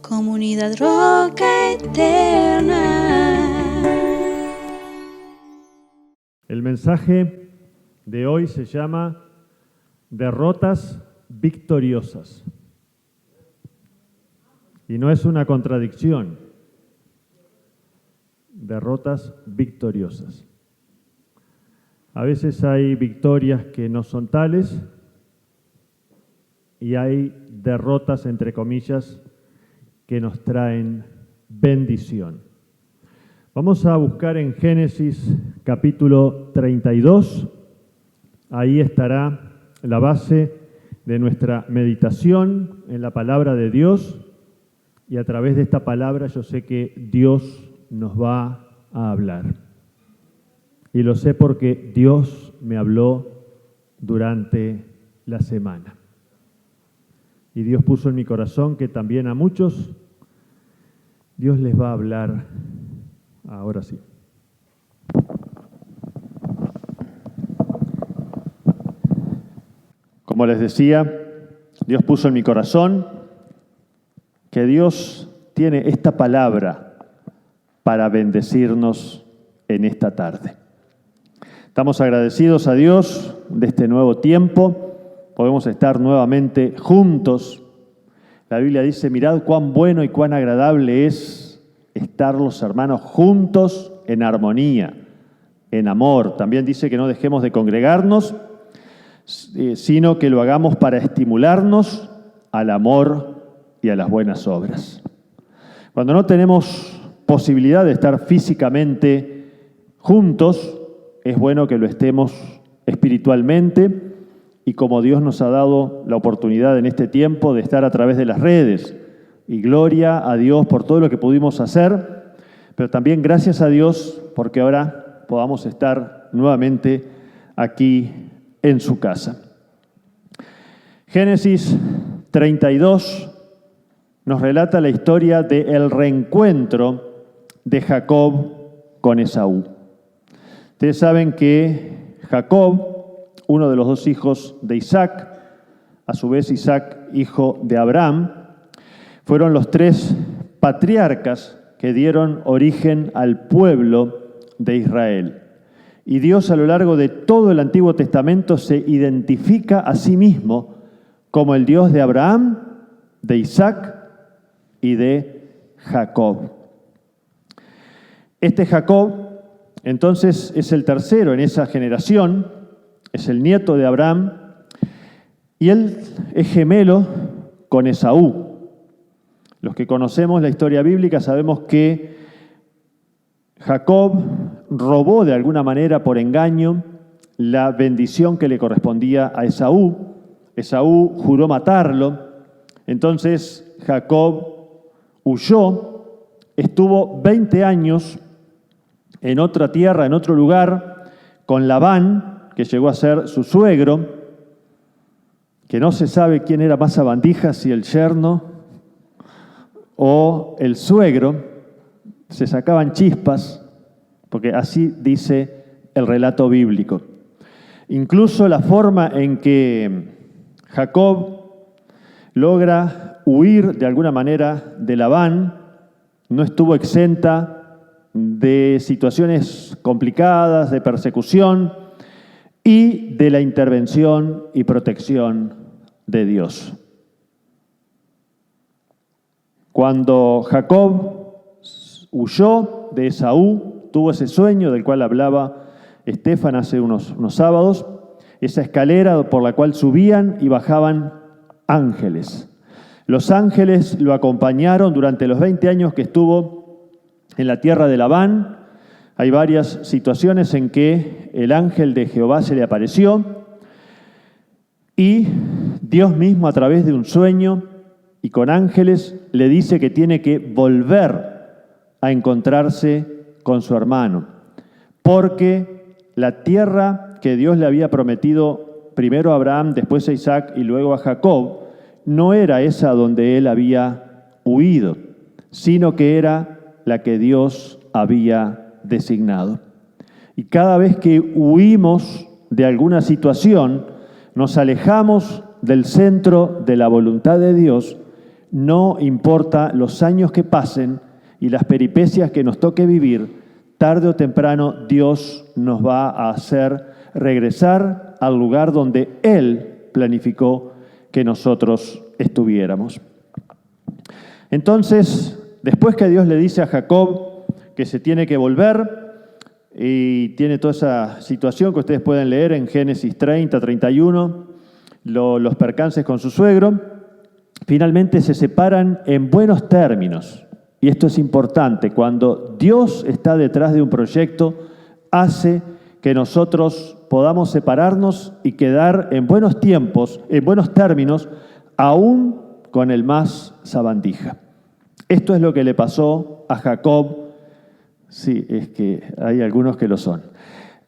Comunidad Roca Eterna. El mensaje de hoy se llama Derrotas victoriosas. Y no es una contradicción. Derrotas victoriosas. A veces hay victorias que no son tales y hay derrotas, entre comillas, que nos traen bendición. Vamos a buscar en Génesis capítulo 32. Ahí estará la base de nuestra meditación en la palabra de Dios. Y a través de esta palabra yo sé que Dios nos va a hablar. Y lo sé porque Dios me habló durante la semana. Y Dios puso en mi corazón que también a muchos Dios les va a hablar ahora sí. Como les decía, Dios puso en mi corazón que Dios tiene esta palabra para bendecirnos en esta tarde. Estamos agradecidos a Dios de este nuevo tiempo. Podemos estar nuevamente juntos. La Biblia dice, mirad cuán bueno y cuán agradable es estar los hermanos juntos en armonía, en amor. También dice que no dejemos de congregarnos, sino que lo hagamos para estimularnos al amor y a las buenas obras. Cuando no tenemos posibilidad de estar físicamente juntos, es bueno que lo estemos espiritualmente. Y como Dios nos ha dado la oportunidad en este tiempo de estar a través de las redes, y gloria a Dios por todo lo que pudimos hacer, pero también gracias a Dios porque ahora podamos estar nuevamente aquí en su casa. Génesis 32 nos relata la historia del reencuentro de Jacob con Esaú. Ustedes saben que Jacob, uno de los dos hijos de Isaac, a su vez Isaac, hijo de Abraham, fueron los tres patriarcas que dieron origen al pueblo de Israel. Y Dios a lo largo de todo el Antiguo Testamento se identifica a sí mismo como el Dios de Abraham, de Isaac y de Jacob. Este Jacob, entonces, es el tercero en esa generación. Es el nieto de Abraham y él es gemelo con Esaú. Los que conocemos la historia bíblica sabemos que Jacob robó de alguna manera por engaño la bendición que le correspondía a Esaú. Esaú juró matarlo. Entonces Jacob huyó, estuvo 20 años en otra tierra, en otro lugar, con Labán, que llegó a ser su suegro, que no se sabe quién era más sabandija, si el yerno o el suegro. Se sacaban chispas, porque así dice el relato bíblico. Incluso la forma en que Jacob logra huir de alguna manera de Labán no estuvo exenta de situaciones complicadas, de persecución, y de la intervención y protección de Dios. Cuando Jacob huyó de Esaú, tuvo ese sueño del cual hablaba Estefan hace unos sábados, esa escalera por la cual subían y bajaban ángeles. Los ángeles lo acompañaron durante los 20 años que estuvo en la tierra de Labán. Hay varias situaciones en que el ángel de Jehová se le apareció y Dios mismo a través de un sueño y con ángeles le dice que tiene que volver a encontrarse con su hermano, porque la tierra que Dios le había prometido primero a Abraham, después a Isaac y luego a Jacob, no era esa donde él había huido, sino que era la que Dios había designado. Y cada vez que huimos de alguna situación, nos alejamos del centro de la voluntad de Dios, no importa los años que pasen y las peripecias que nos toque vivir, tarde o temprano Dios nos va a hacer regresar al lugar donde Él planificó que nosotros estuviéramos. Entonces, después que Dios le dice a Jacob que se tiene que volver, y tiene toda esa situación que ustedes pueden leer en Génesis 30, 31, los percances con su suegro, finalmente se separan en buenos términos. Y esto es importante, cuando Dios está detrás de un proyecto, hace que nosotros podamos separarnos y quedar en buenos tiempos, en buenos términos, aún con el más sabandija. Esto es lo que le pasó a Jacob. Sí, es que hay algunos que lo son.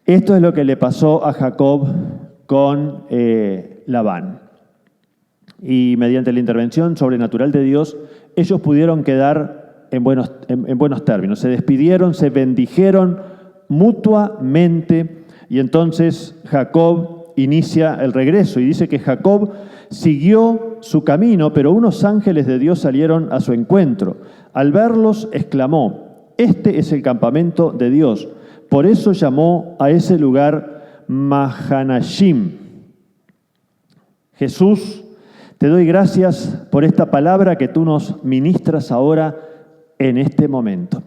Esto es lo que le pasó a Jacob con Labán. Y mediante la intervención sobrenatural de Dios, ellos pudieron quedar en buenos términos. Se despidieron, se bendijeron mutuamente, y entonces Jacob inicia el regreso. Y dice que Jacob siguió su camino, pero unos ángeles de Dios salieron a su encuentro. Al verlos, exclamó: este es el campamento de Dios. Por eso llamó a ese lugar Mahanashim. Jesús, te doy gracias por esta palabra que tú nos ministras ahora en este momento.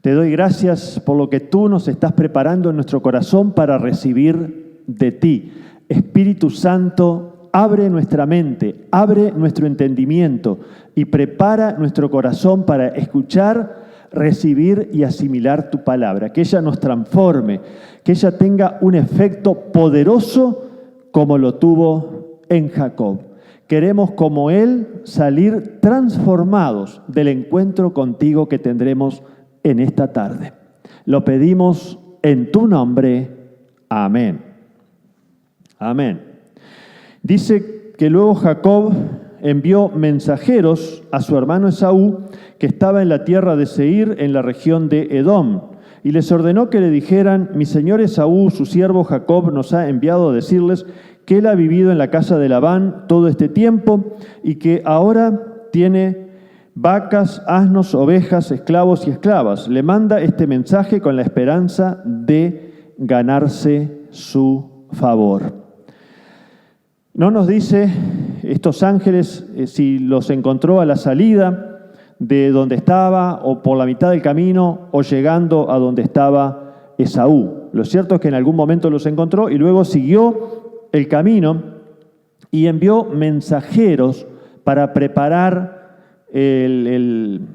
Te doy gracias por lo que tú nos estás preparando en nuestro corazón para recibir de ti. Espíritu Santo, abre nuestra mente, abre nuestro entendimiento y prepara nuestro corazón para escuchar, recibir y asimilar tu palabra, que ella nos transforme, que ella tenga un efecto poderoso como lo tuvo en Jacob. Queremos, como él, salir transformados del encuentro contigo que tendremos en esta tarde. Lo pedimos en tu nombre. Amén. Amén. Dice que luego Jacob envió mensajeros a su hermano Esaú, que estaba en la tierra de Seir, en la región de Edom, y les ordenó que le dijeran: mi señor Esaú, su siervo Jacob, nos ha enviado a decirles que él ha vivido en la casa de Labán todo este tiempo y que ahora tiene vacas, asnos, ovejas, esclavos y esclavas. Le manda este mensaje con la esperanza de ganarse su favor. No nos dice estos ángeles si los encontró a la salida de donde estaba, o por la mitad del camino, o llegando a donde estaba Esaú. Lo cierto es que en algún momento los encontró y luego siguió el camino y envió mensajeros para preparar el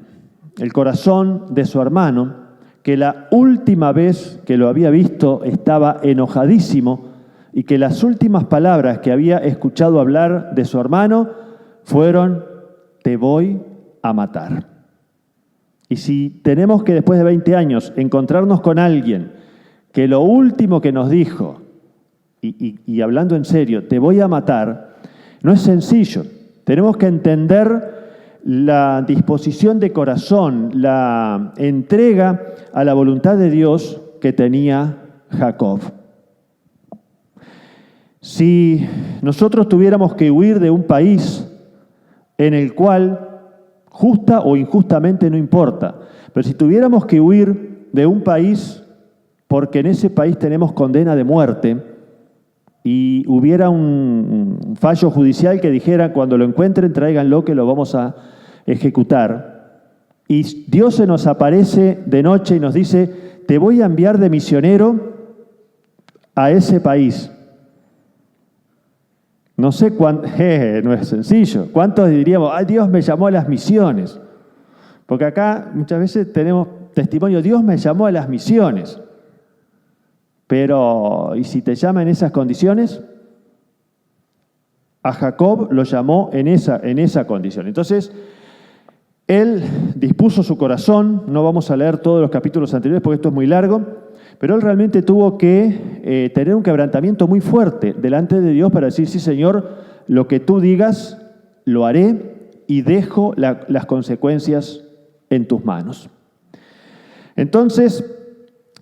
corazón de su hermano, que la última vez que lo había visto estaba enojadísimo, y que las últimas palabras que había escuchado hablar de su hermano fueron: te voy a matar. Y si tenemos que, después de 20 años, encontrarnos con alguien que lo último que nos dijo, y hablando en serio, te voy a matar, no es sencillo. Tenemos que entender la disposición de corazón, la entrega a la voluntad de Dios que tenía Jacob. Si nosotros tuviéramos que huir de un país en el cual, justa o injustamente no importa, pero si tuviéramos que huir de un país porque en ese país tenemos condena de muerte y hubiera un fallo judicial que dijera: cuando lo encuentren tráiganlo que lo vamos a ejecutar, y Dios se nos aparece de noche y nos dice: te voy a enviar de misionero a ese país. No sé cuánto, no es sencillo. ¿Cuántos diríamos: ay, Dios me llamó a las misiones? Porque acá muchas veces tenemos testimonio: Dios me llamó a las misiones. Pero, ¿y si te llama en esas condiciones? A Jacob lo llamó en esa condición. Entonces, él dispuso su corazón. No vamos a leer todos los capítulos anteriores porque esto es muy largo. Pero él realmente tuvo que tener un quebrantamiento muy fuerte delante de Dios para decir: sí, Señor, lo que tú digas lo haré y dejo las consecuencias en tus manos. Entonces,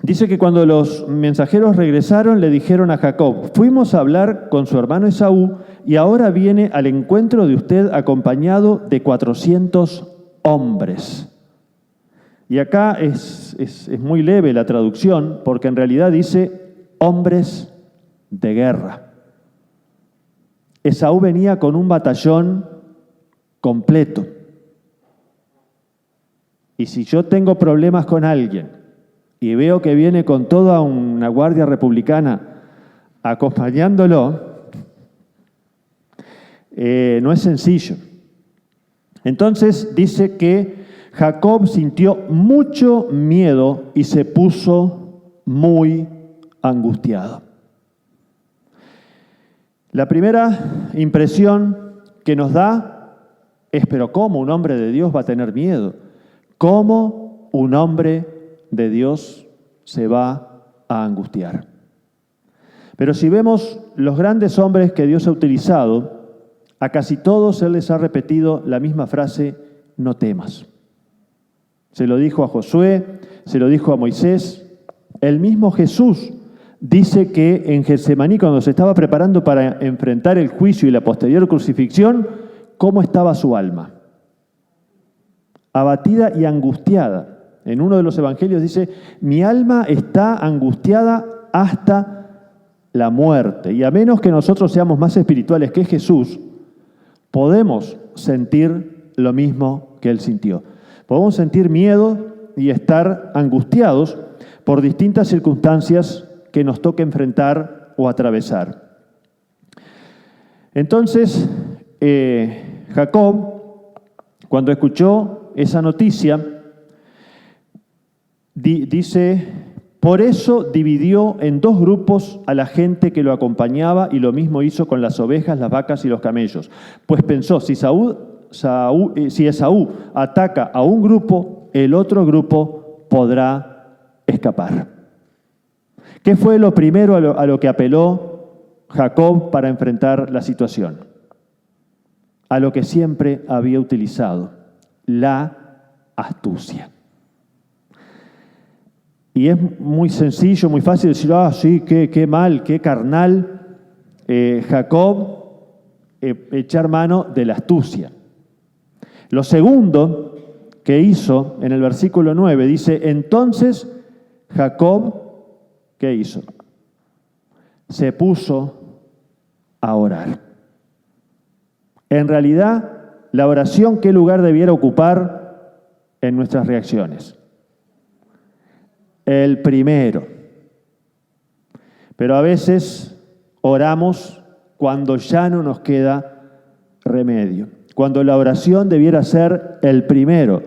dice que cuando los mensajeros regresaron le dijeron a Jacob: fuimos a hablar con su hermano Esaú y ahora viene al encuentro de usted acompañado de 400 hombres. Y acá es muy leve la traducción, porque en realidad dice hombres de guerra. Esaú venía con un batallón completo. Y si yo tengo problemas con alguien y veo que viene con toda una guardia republicana acompañándolo, no es sencillo. Entonces dice que Jacob sintió mucho miedo y se puso muy angustiado. La primera impresión que nos da es: ¿pero cómo un hombre de Dios va a tener miedo? ¿Cómo un hombre de Dios se va a angustiar? Pero si vemos los grandes hombres que Dios ha utilizado, a casi todos Él les ha repetido la misma frase: no temas. Se lo dijo a Josué, se lo dijo a Moisés. El mismo Jesús dice que en Getsemaní, cuando se estaba preparando para enfrentar el juicio y la posterior crucifixión, ¿cómo estaba su alma? Abatida y angustiada. En uno de los evangelios dice: mi alma está angustiada hasta la muerte. Y a menos que nosotros seamos más espirituales que Jesús, podemos sentir lo mismo que Él sintió. Podemos sentir miedo y estar angustiados por distintas circunstancias que nos toque enfrentar o atravesar. Entonces, Jacob, cuando escuchó esa noticia, dice: por eso dividió en dos grupos a la gente que lo acompañaba, y lo mismo hizo con las ovejas, las vacas y los camellos. Pues pensó: si Esaú ataca a un grupo, el otro grupo podrá escapar. ¿Qué fue lo primero a lo que apeló Jacob para enfrentar la situación? A lo que siempre había utilizado: la astucia. Y es muy sencillo, muy fácil decir: sí, qué mal, qué carnal Jacob, echar mano de la astucia. Lo segundo que hizo en el versículo 9 dice: entonces Jacob, ¿qué hizo? Se puso a orar. En realidad, la oración, ¿qué lugar debiera ocupar en nuestras reacciones? El primero. Pero a veces oramos cuando ya no nos queda remedio, cuando la oración debiera ser el primero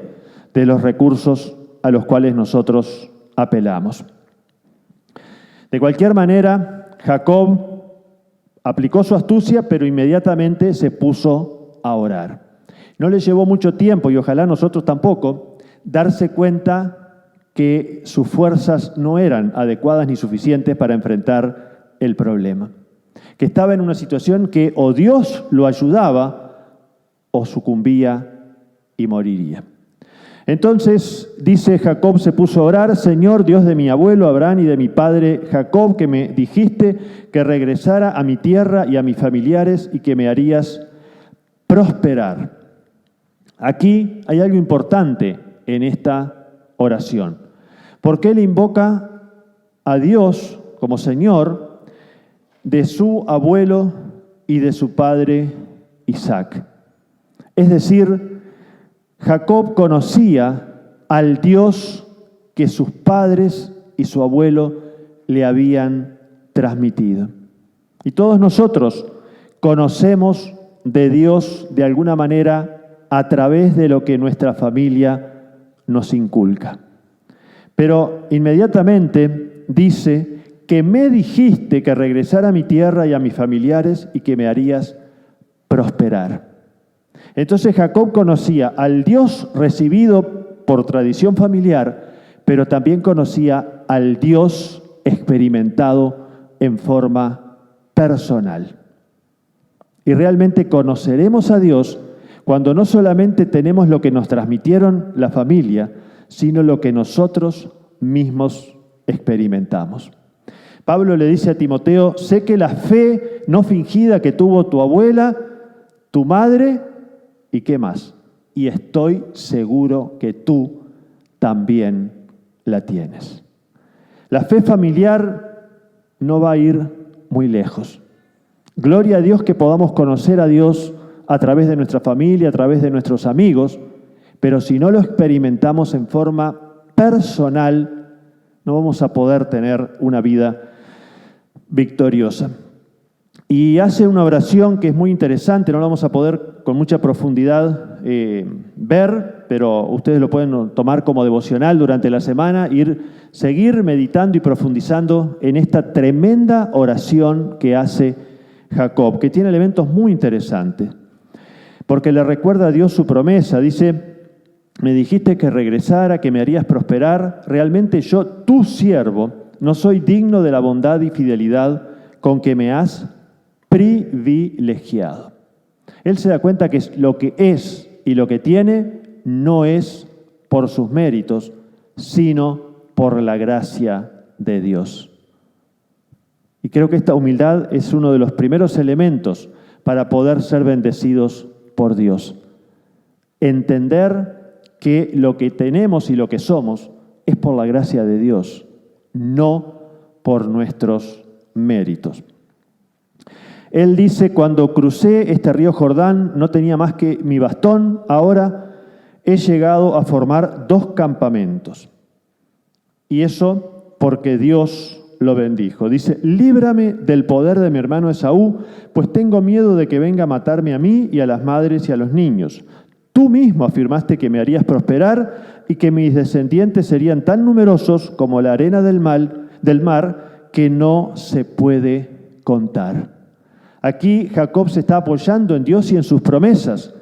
de los recursos a los cuales nosotros apelamos. De cualquier manera, Jacob aplicó su astucia, pero inmediatamente se puso a orar. No le llevó mucho tiempo, y ojalá nosotros tampoco, darse cuenta que sus fuerzas no eran adecuadas ni suficientes para enfrentar el problema. Que estaba en una situación que o Dios lo ayudaba o sucumbía y moriría. Entonces, dice Jacob, se puso a orar: Señor, Dios de mi abuelo Abraham y de mi padre Jacob, que me dijiste que regresara a mi tierra y a mis familiares y que me harías prosperar. Aquí hay algo importante en esta oración, porque él invoca a Dios como Señor de su abuelo y de su padre Isaac. Es decir, Jacob conocía al Dios que sus padres y su abuelo le habían transmitido. Y todos nosotros conocemos de Dios de alguna manera a través de lo que nuestra familia nos inculca. Pero inmediatamente dice que me dijiste que regresara a mi tierra y a mis familiares y que me harías prosperar. Entonces Jacob conocía al Dios recibido por tradición familiar, pero también conocía al Dios experimentado en forma personal. Y realmente conoceremos a Dios cuando no solamente tenemos lo que nos transmitieron la familia, sino lo que nosotros mismos experimentamos. Pablo le dice a Timoteo, sé que la fe no fingida que tuvo tu abuela, tu madre, ¿y qué más? Y estoy seguro que tú también la tienes. La fe familiar no va a ir muy lejos. Gloria a Dios que podamos conocer a Dios a través de nuestra familia, a través de nuestros amigos, pero si no lo experimentamos en forma personal, no vamos a poder tener una vida victoriosa. Y hace una oración que es muy interesante, no la vamos a poder con mucha profundidad ver, pero ustedes lo pueden tomar como devocional durante la semana, seguir meditando y profundizando en esta tremenda oración que hace Jacob, que tiene elementos muy interesantes, porque le recuerda a Dios su promesa. Dice, me dijiste que regresara, que me harías prosperar, realmente yo, tu siervo, no soy digno de la bondad y fidelidad con que me has privilegiado. Él se da cuenta que lo que es y lo que tiene no es por sus méritos, sino por la gracia de Dios. Y creo que esta humildad es uno de los primeros elementos para poder ser bendecidos por Dios. Entender que lo que tenemos y lo que somos es por la gracia de Dios, no por nuestros méritos. Él dice, cuando crucé este río Jordán no tenía más que mi bastón, ahora he llegado a formar 2 campamentos. Y eso porque Dios lo bendijo. Dice, líbrame del poder de mi hermano Esaú, pues tengo miedo de que venga a matarme a mí y a las madres y a los niños. Tú mismo afirmaste que me harías prosperar y que mis descendientes serían tan numerosos como la arena del mar que no se puede contar. Aquí Jacob se está apoyando en Dios y en sus promesas.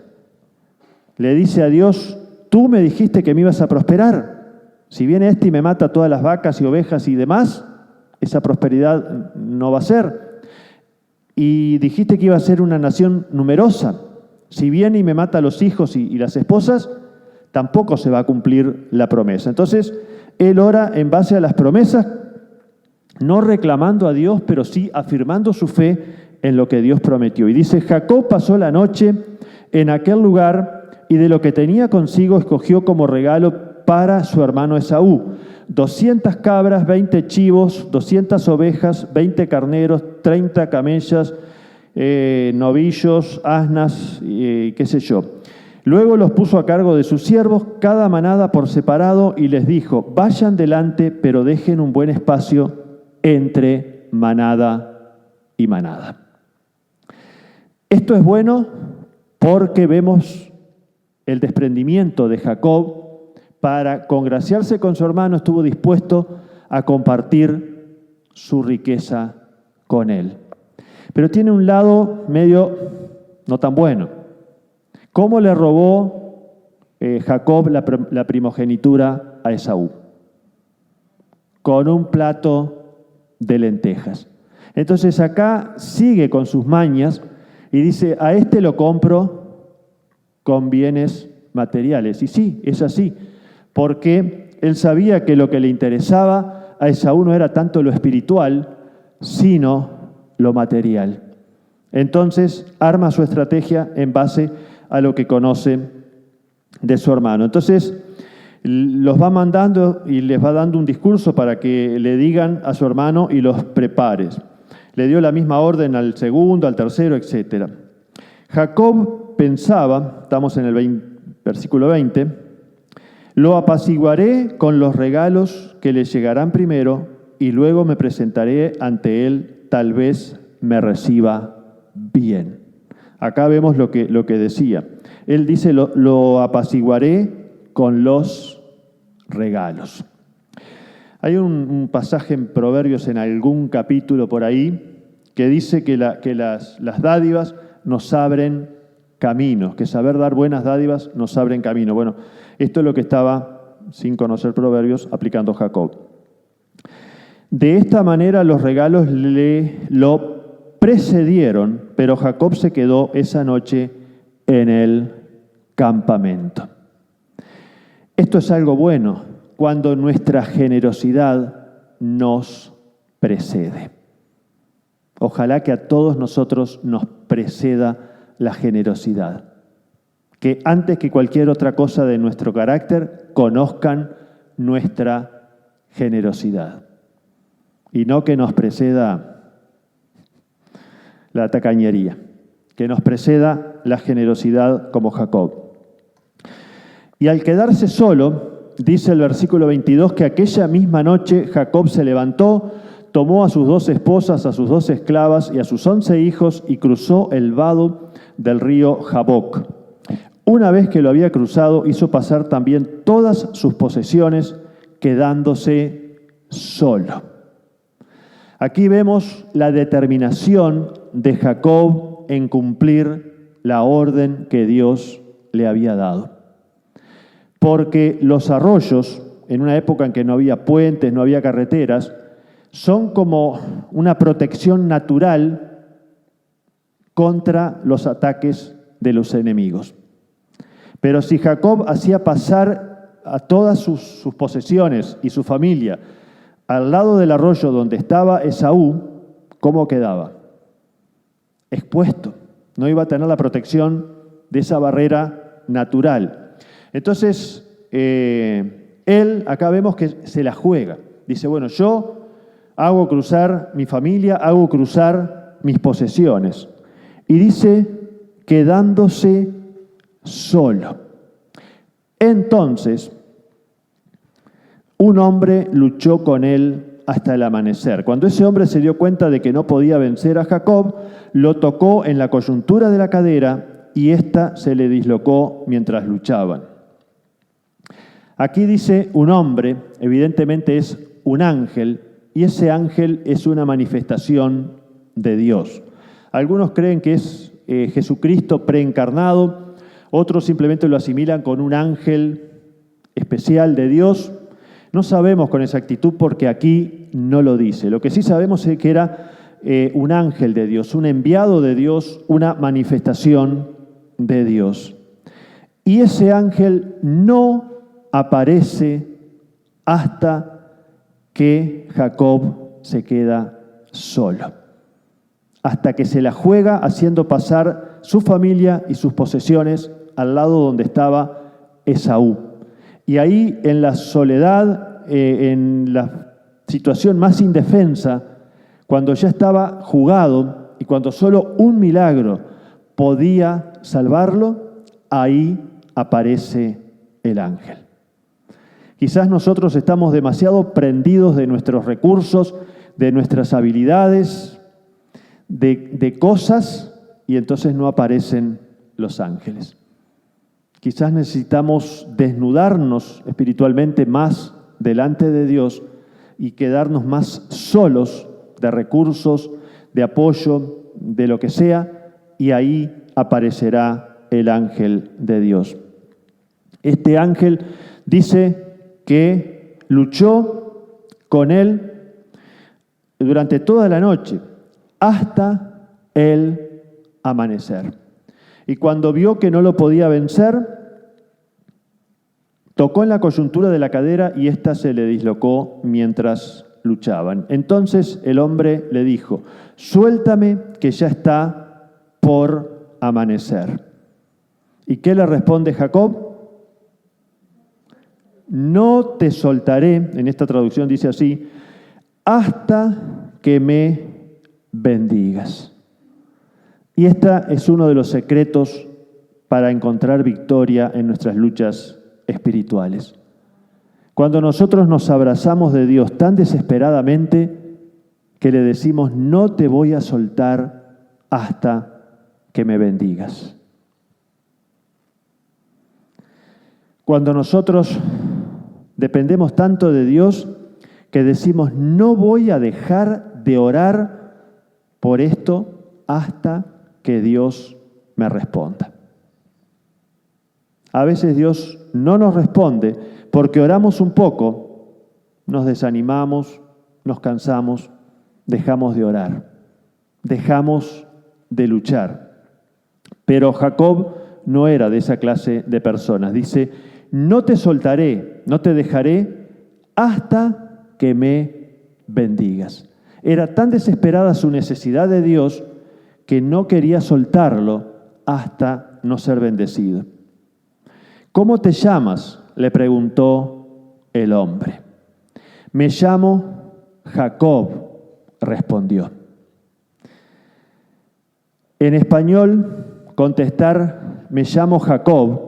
Le dice a Dios, tú me dijiste que me ibas a prosperar. Si viene y me mata todas las vacas y ovejas y demás, esa prosperidad no va a ser. Y dijiste que iba a ser una nación numerosa. Si viene y me mata a los hijos y las esposas, tampoco se va a cumplir la promesa. Entonces, él ora en base a las promesas, no reclamando a Dios, pero sí afirmando su fe en lo que Dios prometió. Y dice, Jacob pasó la noche en aquel lugar y de lo que tenía consigo escogió como regalo para su hermano Esaú 200 cabras, 20 chivos, 200 ovejas, 20 carneros, 30 camellas, novillos, asnas, qué sé yo. Luego los puso a cargo de sus siervos, cada manada por separado, y les dijo, vayan delante, pero dejen un buen espacio entre manada y manada. Esto es bueno porque vemos el desprendimiento de Jacob para congraciarse con su hermano, estuvo dispuesto a compartir su riqueza con él. Pero tiene un lado medio no tan bueno. ¿Cómo le robó Jacob la primogenitura a Esaú? Con un plato de lentejas. Entonces acá sigue con sus mañas y dice, a este lo compro con bienes materiales. Y sí, es así, porque él sabía que lo que le interesaba a Esaú no era tanto lo espiritual, sino lo material. Entonces arma su estrategia en base a lo que conoce de su hermano. Entonces los va mandando y les va dando un discurso para que le digan a su hermano y los prepares. Le dio la misma orden al segundo, al tercero, etc. Jacob pensaba, estamos en el versículo 20, lo apaciguaré con los regalos que le llegarán primero y luego me presentaré ante él, tal vez me reciba bien. Acá vemos lo que decía. Él dice, lo apaciguaré con los regalos. Hay un pasaje en Proverbios en algún capítulo por ahí que dice que las dádivas nos abren caminos, que saber dar buenas dádivas nos abren camino. Bueno, esto es lo que estaba, sin conocer Proverbios, aplicando Jacob. De esta manera los regalos lo precedieron, pero Jacob se quedó esa noche en el campamento. Esto es algo bueno, cuando nuestra generosidad nos precede. Ojalá que a todos nosotros nos preceda la generosidad. Que antes que cualquier otra cosa de nuestro carácter, conozcan nuestra generosidad. Y no que nos preceda la tacañería, que nos preceda la generosidad como Jacob. Y al quedarse solo, dice el versículo 22, que aquella misma noche Jacob se levantó, tomó a sus 2 esposas, a sus 2 esclavas y a sus 11 hijos y cruzó el vado del río Jaboc. Una vez que lo había cruzado, hizo pasar también todas sus posesiones, quedándose solo. Aquí vemos la determinación de Jacob en cumplir la orden que Dios le había dado. Porque los arroyos, en una época en que no había puentes, no había carreteras, son como una protección natural contra los ataques de los enemigos. Pero si Jacob hacía pasar a todas sus posesiones y su familia al lado del arroyo donde estaba Esaú, ¿cómo quedaba? Expuesto. No iba a tener la protección de esa barrera natural. Entonces, él, acá vemos que se la juega. Dice, bueno, yo hago cruzar mi familia, hago cruzar mis posesiones. Y dice, quedándose solo. Entonces, un hombre luchó con él hasta el amanecer. Cuando ese hombre se dio cuenta de que no podía vencer a Jacob, lo tocó en la coyuntura de la cadera y ésta se le dislocó mientras luchaban. Aquí dice un hombre, evidentemente es un ángel, y ese ángel es una manifestación de Dios. Algunos creen que es Jesucristo preencarnado, otros simplemente lo asimilan con un ángel especial de Dios. No sabemos con exactitud porque aquí no lo dice. Lo que sí sabemos es que era un ángel de Dios, un enviado de Dios, una manifestación de Dios. Y ese ángel no aparece hasta que Jacob se queda solo, hasta que se la juega haciendo pasar su familia y sus posesiones al lado donde estaba Esaú. Y ahí en la soledad, en la situación más indefensa, cuando ya estaba jugado y cuando solo un milagro podía salvarlo, ahí aparece el ángel. Quizás nosotros estamos demasiado prendidos de nuestros recursos, de nuestras habilidades, de cosas, y entonces no aparecen los ángeles. Quizás necesitamos desnudarnos espiritualmente más delante de Dios y quedarnos más solos de recursos, de apoyo, de lo que sea, y ahí aparecerá el ángel de Dios. Este ángel dice que luchó con él durante toda la noche hasta el amanecer. Y cuando vio que no lo podía vencer, tocó en la coyuntura de la cadera y ésta se le dislocó mientras luchaban. Entonces el hombre le dijo, suéltame que ya está por amanecer. ¿Y qué le responde Jacob? No te soltaré, en esta traducción dice así, hasta que me bendigas. Y este es uno de los secretos para encontrar victoria en nuestras luchas espirituales. Cuando nosotros nos abrazamos de Dios tan desesperadamente que le decimos, no te voy a soltar hasta que me bendigas. Cuando nosotros dependemos tanto de Dios que decimos, no voy a dejar de orar por esto hasta que Dios me responda. A veces Dios no nos responde porque oramos un poco, nos desanimamos, nos cansamos, dejamos de orar, dejamos de luchar. Pero Jacob no era de esa clase de personas. Dice, no te soltaré, no te dejaré hasta que me bendigas. Era tan desesperada su necesidad de Dios que no quería soltarlo hasta no ser bendecido. ¿Cómo te llamas?, le preguntó el hombre. Me llamo Jacob, respondió. En español, contestar me llamo Jacob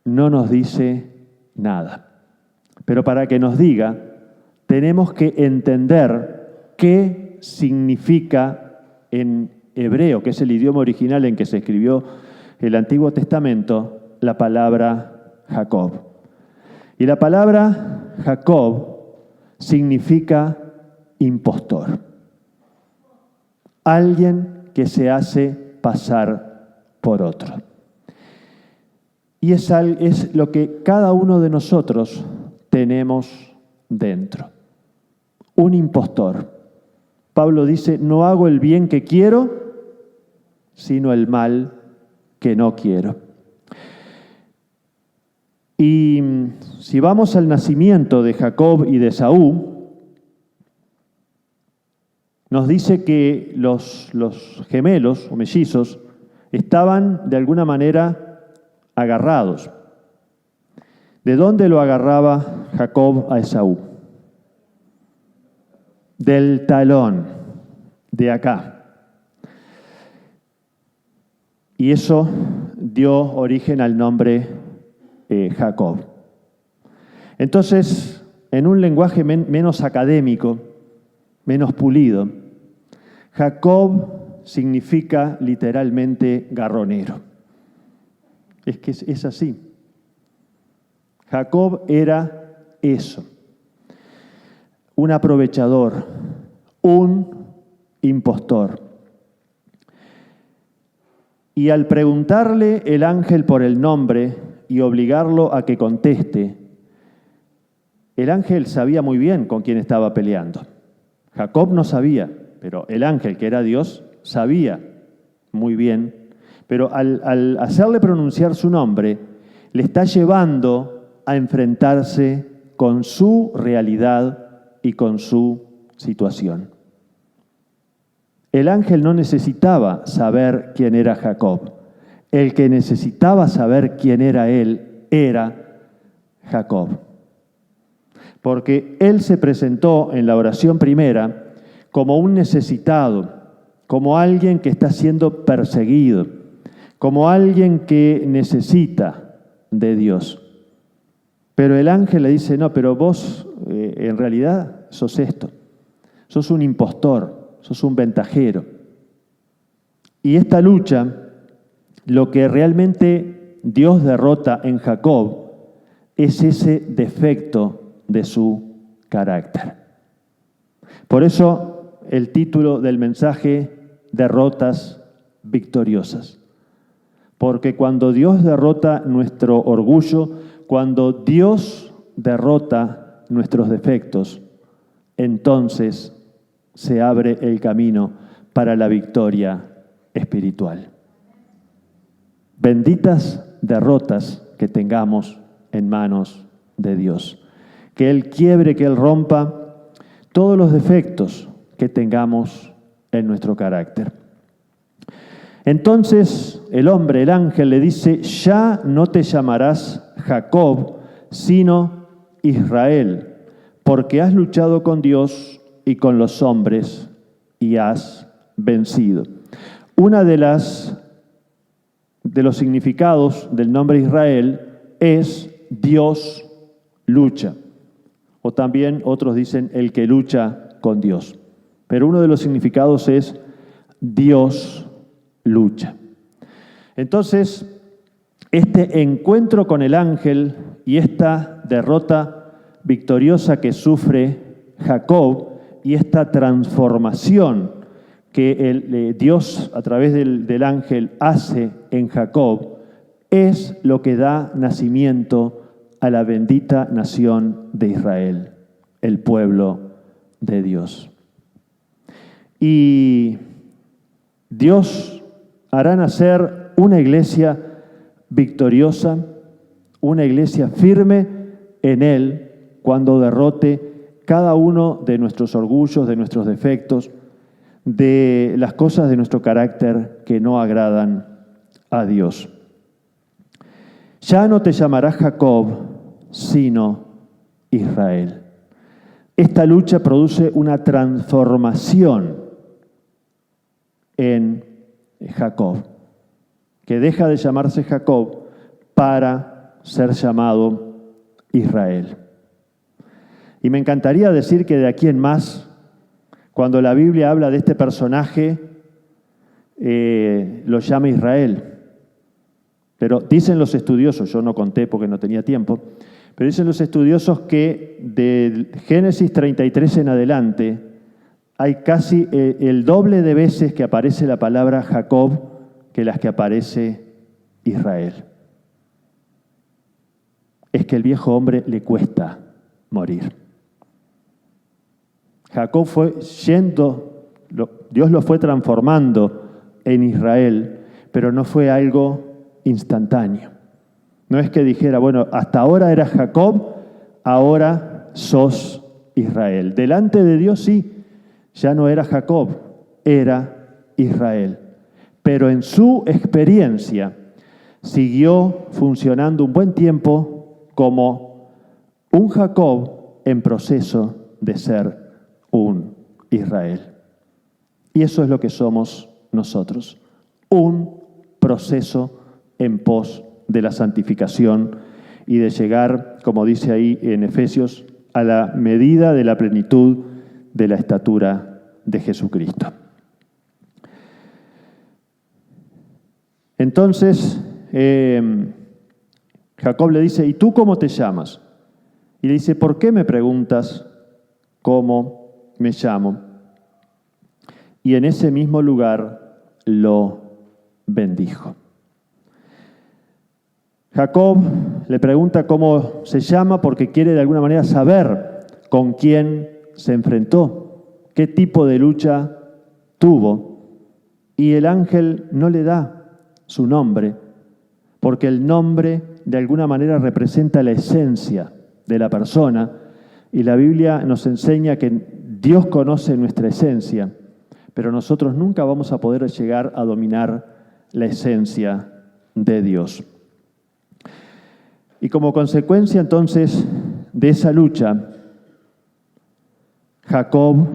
no nos dice nada. Pero para que nos diga, tenemos que entender qué significa en hebreo, que es el idioma original en que se escribió el Antiguo Testamento, la palabra Jacob. Y la palabra Jacob significa impostor. Alguien que se hace pasar por otro. Y es lo que cada uno de nosotros tenemos dentro. Un impostor. Pablo dice, no hago el bien que quiero, sino el mal que no quiero. Y si vamos al nacimiento de Jacob y de Esaú, nos dice que los gemelos o mellizos estaban de alguna manera agarrados. ¿De dónde lo agarraba Jacob a Esaú? Del talón, de acá. Y eso dio origen al nombre Jacob. Entonces, en un lenguaje menos académico, menos pulido, Jacob significa literalmente garronero. Es que es así. Jacob era eso, un aprovechador, un impostor. Y al preguntarle el ángel por el nombre y obligarlo a que conteste, el ángel sabía muy bien con quién estaba peleando. Jacob no sabía, pero el ángel, que era Dios, sabía muy bien. Pero al hacerle pronunciar su nombre, le está llevando a enfrentarse con su realidad y con su situación. El ángel no necesitaba saber quién era Jacob. El que necesitaba saber quién era él era Jacob. Porque él se presentó en la oración primera como un necesitado, como alguien que está siendo perseguido, como alguien que necesita de Dios. Pero el ángel le dice, no, pero vos en realidad sos esto, sos un impostor, sos un ventajero. Y esta lucha, lo que realmente Dios derrota en Jacob es ese defecto de su carácter. Por eso el título del mensaje, Derrotas Victoriosas. Porque cuando Dios derrota nuestro orgullo, cuando Dios derrota nuestros defectos, entonces se abre el camino para la victoria espiritual. Benditas derrotas que tengamos en manos de Dios. Que Él quiebre, que Él rompa todos los defectos que tengamos en nuestro carácter. Entonces el hombre, el ángel, le dice, ya no te llamarás Jacob, sino Israel, porque has luchado con Dios y con los hombres y has vencido. Una de los significados del nombre Israel es Dios lucha. O también otros dicen el que lucha con Dios. Pero uno de los significados es Dios lucha. Entonces, este encuentro con el ángel y esta derrota victoriosa que sufre Jacob y esta transformación que Dios a través del ángel hace en Jacob es lo que da nacimiento a la bendita nación de Israel, el pueblo de Dios. Y Dios hará nacer una iglesia victoriosa, una iglesia firme en Él cuando derrote cada uno de nuestros orgullos, de nuestros defectos, de las cosas de nuestro carácter que no agradan a Dios. Ya no te llamarás Jacob, sino Israel. Esta lucha produce una transformación en Jacob, que deja de llamarse Jacob para ser llamado Israel. Y me encantaría decir que de aquí en más, cuando la Biblia habla de este personaje, lo llama Israel. Pero dicen los estudiosos, yo no conté porque no tenía tiempo, pero dicen los estudiosos que de Génesis 33 en adelante hay casi el doble de veces que aparece la palabra Jacob que las que aparece Israel. Es que el viejo hombre le cuesta morir. Jacob fue yendo, Dios lo fue transformando en Israel, pero no fue algo instantáneo. No es que dijera, bueno, hasta ahora eras Jacob, ahora sos Israel. Delante de Dios sí, ya no era Jacob, era Israel. Pero en su experiencia siguió funcionando un buen tiempo como un Jacob en proceso de ser un Israel. Y eso es lo que somos nosotros, un proceso en pos de la santificación y de llegar, como dice ahí en Efesios, a la medida de la plenitud de la estatura de Jesucristo. Entonces, Jacob le dice, ¿y tú cómo te llamas? Y le dice, ¿por qué me preguntas cómo me llamo? Y en ese mismo lugar lo bendijo. Jacob le pregunta cómo se llama porque quiere de alguna manera saber con quién se enfrentó, qué tipo de lucha tuvo. Y el ángel no le da su nombre, porque el nombre de alguna manera representa la esencia de la persona, y la Biblia nos enseña que Dios conoce nuestra esencia, pero nosotros nunca vamos a poder llegar a dominar la esencia de Dios. Y como consecuencia entonces de esa lucha, Jacob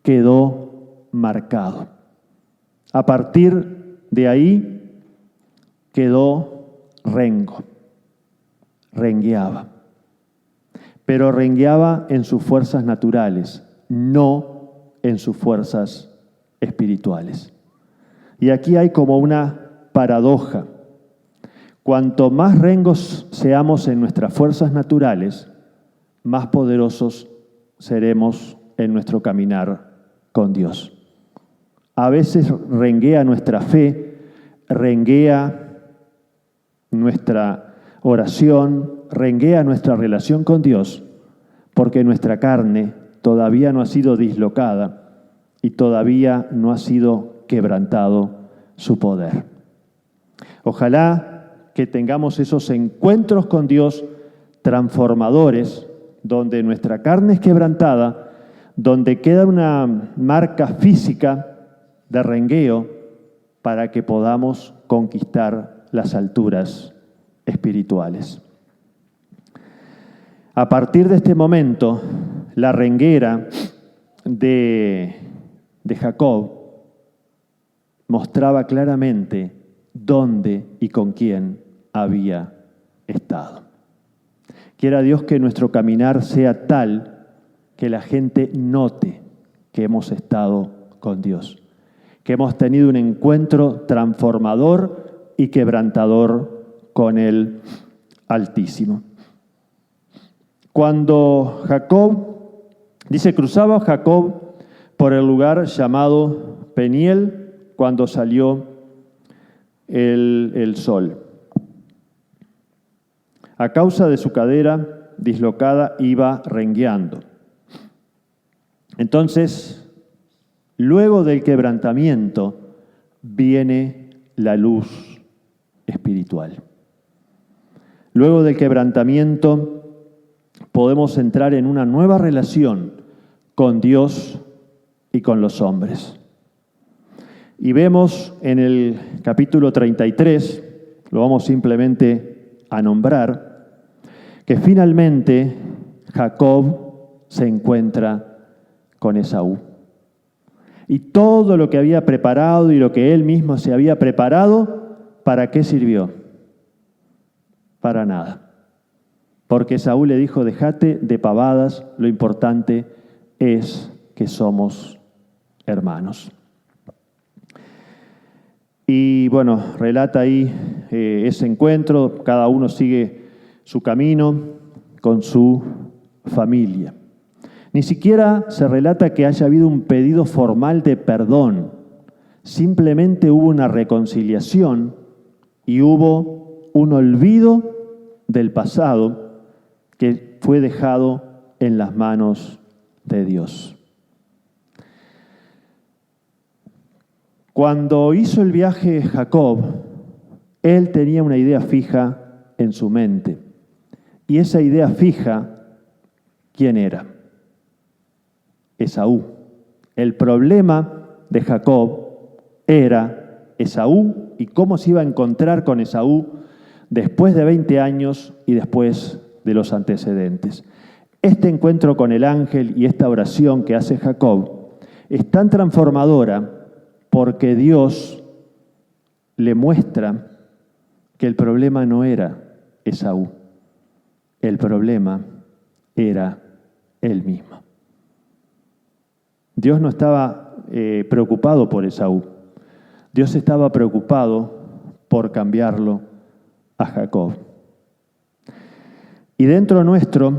quedó marcado. A partir de ahí quedó rengueaba. Pero rengueaba en sus fuerzas naturales, no en sus fuerzas espirituales. Y aquí hay como una paradoja. Cuanto más rengos seamos en nuestras fuerzas naturales, más poderosos seremos en nuestro caminar con Dios. A veces renguea nuestra fe, renguea nuestra oración, renguea nuestra relación con Dios, porque nuestra carne todavía no ha sido dislocada y todavía no ha sido quebrantado su poder. Ojalá que tengamos esos encuentros con Dios transformadores, donde nuestra carne es quebrantada, donde queda una marca física de rengueo para que podamos conquistar las alturas espirituales. A partir de este momento, la renguera de Jacob mostraba claramente dónde y con quién había estado. Quiera Dios que nuestro caminar sea tal que la gente note que hemos estado con Dios, que hemos tenido un encuentro transformador y quebrantador con el Altísimo. Cuando cruzaba Jacob por el lugar llamado Peniel, cuando salió el sol. A causa de su cadera dislocada iba rengueando. Entonces, luego del quebrantamiento, viene la luz espiritual. Luego del quebrantamiento podemos entrar en una nueva relación con Dios y con los hombres. Y vemos en el capítulo 33, lo vamos simplemente a nombrar, que finalmente Jacob se encuentra con Esaú. Y todo lo que había preparado y lo que él mismo se había preparado, ¿para qué sirvió? Para nada. Porque Esaú le dijo, déjate de pavadas, lo importante es que somos hermanos. Y bueno, relata ahí ese encuentro, cada uno sigue su camino con su familia. Ni siquiera se relata que haya habido un pedido formal de perdón, simplemente hubo una reconciliación y hubo un olvido del pasado que fue dejado en las manos de Dios. Cuando hizo el viaje Jacob, él tenía una idea fija en su mente. Y esa idea fija, ¿quién era? Esaú. El problema de Jacob era Esaú y cómo se iba a encontrar con Esaú después de 20 años y después de los antecedentes. Este encuentro con el ángel y esta oración que hace Jacob es tan transformadora porque Dios le muestra que el problema no era Esaú, el problema era él mismo. Dios no estaba preocupado por Esaú, Dios estaba preocupado por cambiarlo a Jacob. Y dentro nuestro,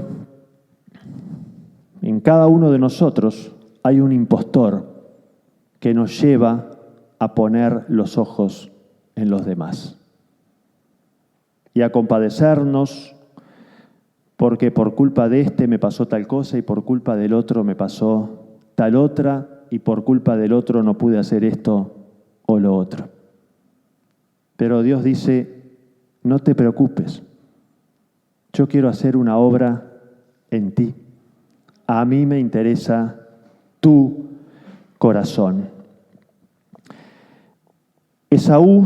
en cada uno de nosotros, hay un impostor que nos lleva a poner los ojos en los demás y a compadecernos porque por culpa de este me pasó tal cosa y por culpa del otro me pasó tal otra y por culpa del otro no pude hacer esto o lo otro. Pero Dios dice, no te preocupes, yo quiero hacer una obra en ti. A mí me interesa tu corazón. Esaú,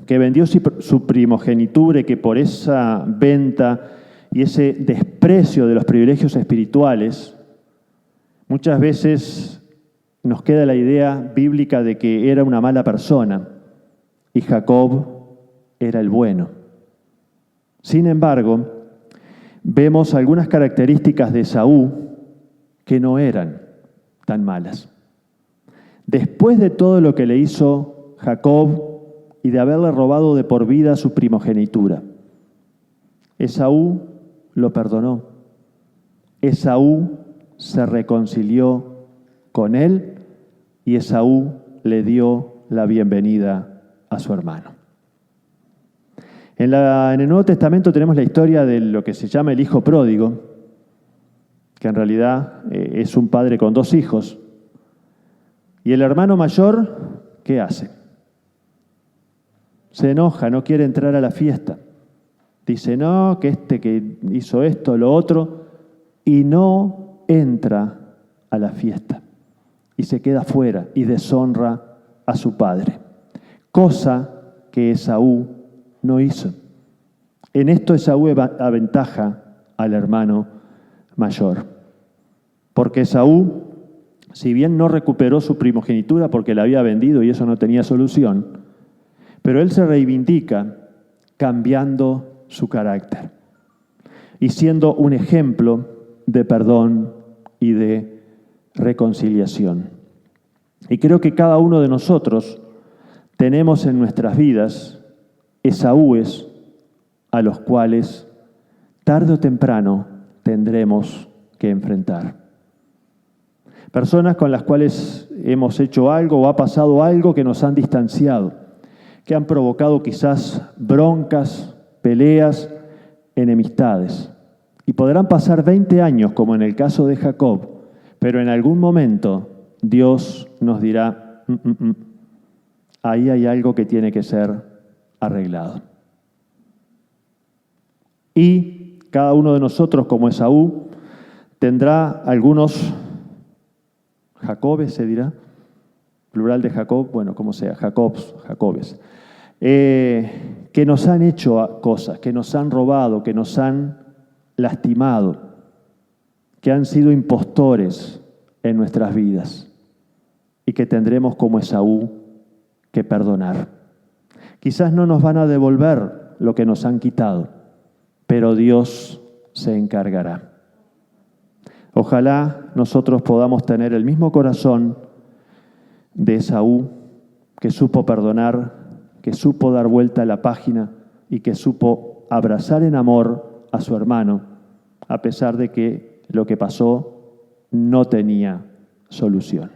que vendió su primogenitura y que por esa venta y ese desprecio de los privilegios espirituales, muchas veces nos queda la idea bíblica de que era una mala persona y Jacob era el bueno. Sin embargo, vemos algunas características de Esaú que no eran tan malas. Después de todo lo que le hizo Jacob y de haberle robado de por vida su primogenitura, Esaú lo perdonó. Esaú se reconcilió con él y Esaú le dio la bienvenida a su hermano. En el Nuevo Testamento tenemos la historia de lo que se llama el hijo pródigo, que en realidad es un padre con 2 hijos. Y el hermano mayor, ¿qué hace? Se enoja, no quiere entrar a la fiesta. Dice, no, que que hizo esto, lo otro, y no entra a la fiesta. Y se queda fuera y deshonra a su padre. Cosa que Esaú no hizo. En esto Esaú aventaja al hermano mayor. Porque Esaú, si bien no recuperó su primogenitura porque la había vendido y eso no tenía solución, pero él se reivindica cambiando su carácter y siendo un ejemplo de perdón y de reconciliación. Y creo que cada uno de nosotros tenemos en nuestras vidas Esaúes a los cuales tarde o temprano tendremos que enfrentar. Personas con las cuales hemos hecho algo o ha pasado algo que nos han distanciado, que han provocado quizás broncas, peleas, enemistades. Y podrán pasar 20 años, como en el caso de Jacob, pero en algún momento Dios nos dirá, ahí hay algo que tiene que ser arreglado. Y cada uno de nosotros, como Esaú, tendrá algunos Jacobes, se dirá, plural de Jacob, bueno, como sea, Jacobes, que nos han hecho cosas, que nos han robado, que nos han lastimado, que han sido impostores en nuestras vidas y que tendremos como Esaú que perdonar. Quizás no nos van a devolver lo que nos han quitado, pero Dios se encargará. Ojalá nosotros podamos tener el mismo corazón de Esaú, que supo perdonar, que supo dar vuelta a la página y que supo abrazar en amor a su hermano, a pesar de que lo que pasó no tenía solución.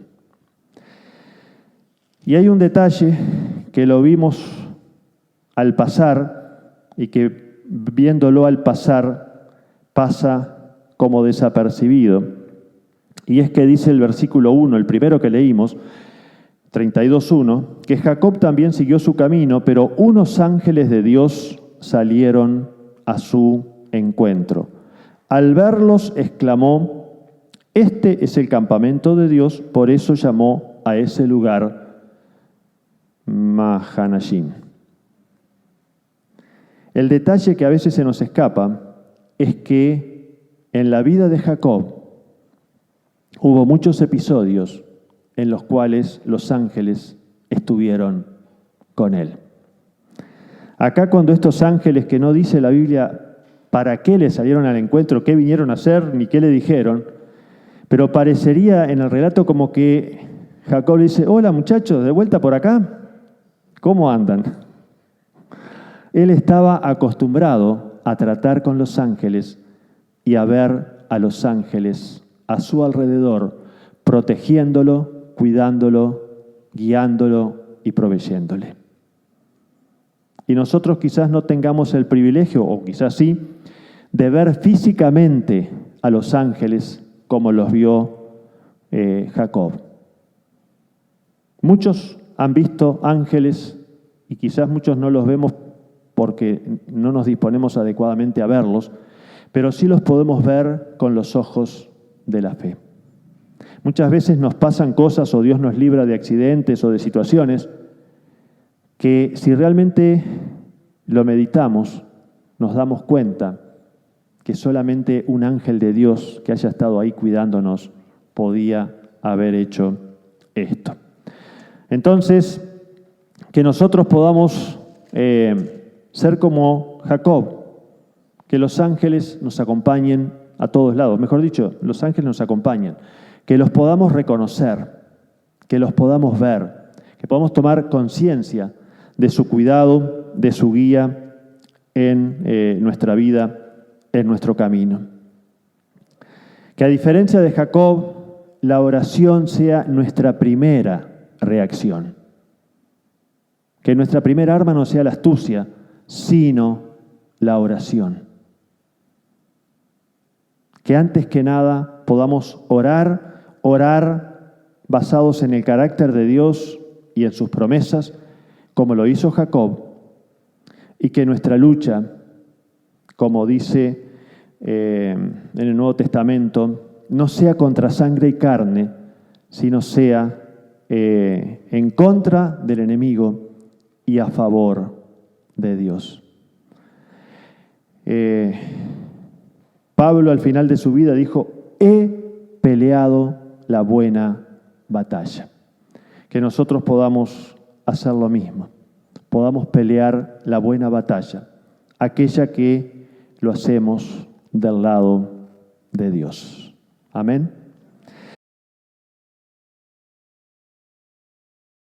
Y hay un detalle que lo vimos al pasar y que viéndolo al pasar pasa como desapercibido. Y es que dice el versículo 1, el primero que leímos, 32:1, que Jacob también siguió su camino, pero unos ángeles de Dios salieron a su encuentro. Al verlos exclamó: "Este es el campamento de Dios", por eso llamó a ese lugar Mahanashim. El detalle que a veces se nos escapa es que en la vida de Jacob hubo muchos episodios en los cuales los ángeles estuvieron con él. Acá cuando estos ángeles, que no dice la Biblia para qué le salieron al encuentro, qué vinieron a hacer, ni qué le dijeron, pero parecería en el relato como que Jacob le dice: "Hola muchachos, de vuelta por acá, ¿cómo andan?". Él estaba acostumbrado a tratar con los ángeles y a ver a los ángeles a su alrededor, protegiéndolo, cuidándolo, guiándolo y proveyéndole. Y nosotros quizás no tengamos el privilegio, o quizás sí, de ver físicamente a los ángeles como los vio Jacob. Muchos han visto ángeles y quizás muchos no los vemos porque no nos disponemos adecuadamente a verlos, pero sí los podemos ver con los ojos de la fe. Muchas veces nos pasan cosas o Dios nos libra de accidentes o de situaciones que si realmente lo meditamos, nos damos cuenta que solamente un ángel de Dios que haya estado ahí cuidándonos podía haber hecho esto. Entonces, que nosotros podamos ser como Jacob, que los ángeles nos acompañen a todos lados. Mejor dicho, los ángeles nos acompañan. Que los podamos reconocer, que los podamos ver, que podamos tomar conciencia de su cuidado, de su guía en nuestra vida, en nuestro camino. Que a diferencia de Jacob, la oración sea nuestra primera reacción. Que nuestra primera arma no sea la astucia, sino la oración. Que antes que nada podamos orar basados en el carácter de Dios y en sus promesas, como lo hizo Jacob, y que nuestra lucha, como dice en el Nuevo Testamento, no sea contra sangre y carne, sino sea en contra del enemigo y a favor de Dios. Pablo al final de su vida dijo: "He peleado la buena batalla". Que nosotros podamos hacer lo mismo, podamos pelear la buena batalla, aquella que lo hacemos del lado de Dios. Amén.